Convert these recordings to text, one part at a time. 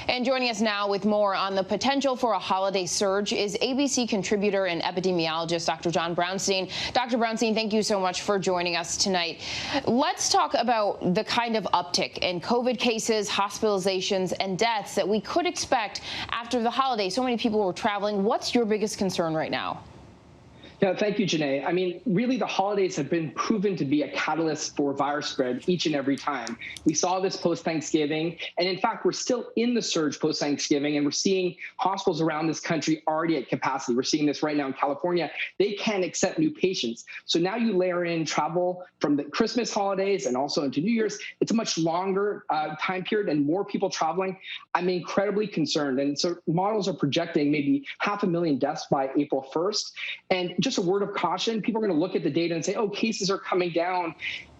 And joining us now with more on the potential for a holiday surge is ABC contributor and epidemiologist Dr. John Brownstein. Dr. Brownstein, thank you so much for joining us tonight. Let's talk about the kind of uptick in COVID cases, hospitalizations, and deaths that we could expect after the holiday. So many people were traveling. What's your biggest concern right now? Yeah, thank you, Janae. I mean, really, the holidays have been proven to be a catalyst for virus spread each and every time. We saw this post-Thanksgiving, and in fact, we're still in the surge post-Thanksgiving, and we're seeing hospitals around this country already at capacity. We're seeing this right now in California. They can't accept new patients. So now you layer in travel from the Christmas holidays and also into New Year's. It's a much longer time period and more people traveling. I'm incredibly concerned. And so models are projecting maybe 500,000 deaths by April 1st. And just a word of caution, people are going to look at the data and say, oh, cases are coming down.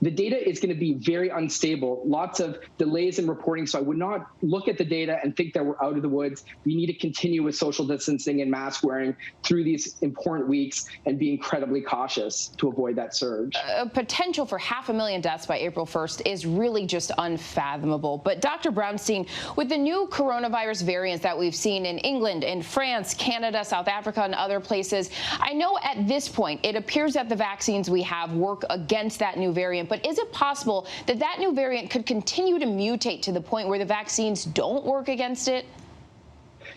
The data is going to be very unstable, lots of delays in reporting. So I would not look at the data and think that we're out of the woods. We need to continue with social distancing and mask wearing through these important weeks and be incredibly cautious to avoid that surge. A potential for 500,000 deaths by April 1st is really just unfathomable. But Dr. Brownstein, with the new coronavirus variants that we've seen in England, in France, Canada, South Africa, and other places, I know at this point it appears that the vaccines we have work against that new variant. But is it possible that that new variant could continue to mutate to the point where the vaccines don't work against it?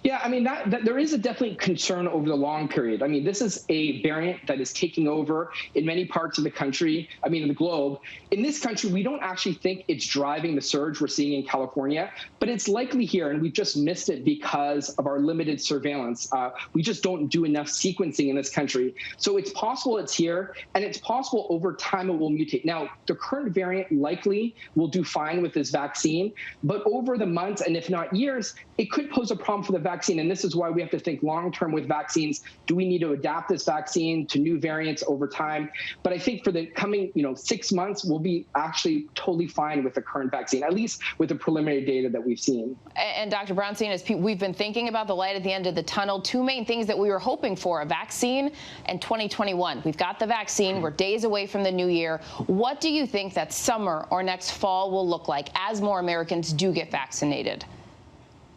Yeah, I mean, that there is a definitely concern over the long period. I mean, this is a variant that is taking over in many parts of the country, the globe. In this country, we don't actually think it's driving the surge we're seeing in California, but it's likely here, and we've just missed it because of our limited surveillance. We just don't do enough sequencing in this country. So it's possible it's here, and it's possible over time it will mutate. Now, the current variant likely will do fine with this vaccine, but over the months, and if not years, it could pose a problem for the vaccine. And this is why we have to think long-term with vaccines. Do we need to adapt this vaccine to new variants over time? But I think for the coming 6 months, we'll be actually totally fine with the current vaccine, at least with the preliminary data that we've seen. And Dr. Brownstein, as we've been thinking about the light at the end of the tunnel, two main things that we were hoping for, a vaccine and 2021. We've got the vaccine. We're days away from the new year. What do you think that summer or next fall will look like as more Americans do get vaccinated?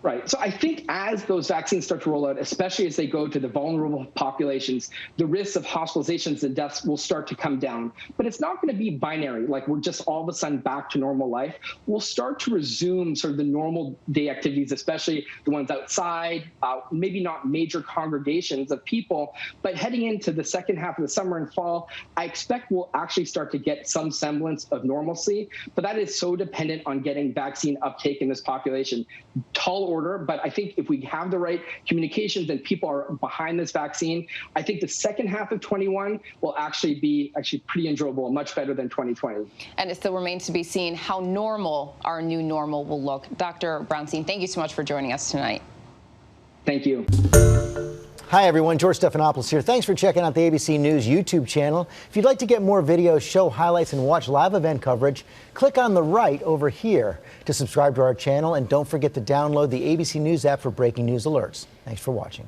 Right. So I think as those vaccines start to roll out, especially as they go to the vulnerable populations, the risks of hospitalizations and deaths will start to come down. But it's not going to be binary, like we're just all of a sudden back to normal life. We'll start to resume sort of the normal day activities, especially the ones outside, maybe not major congregations of people. But heading into the second half of the summer and fall, I expect we'll actually start to get some semblance of normalcy. But that is so dependent on getting vaccine uptake in this population. Tall order, but I think if we have the right communications and people are behind this vaccine, I think the second half of 21 will actually be pretty enjoyable, much better than 2020. And it still remains to be seen how normal our new normal will look. Dr. Brownstein, thank you so much for joining us tonight. Thank you. Hi, everyone. George Stephanopoulos here. Thanks for checking out the ABC News YouTube channel. If you'd like to get more videos, show highlights, and watch live event coverage, click on the right over here to subscribe to our channel. And don't forget to download the ABC News app for breaking news alerts. Thanks for watching.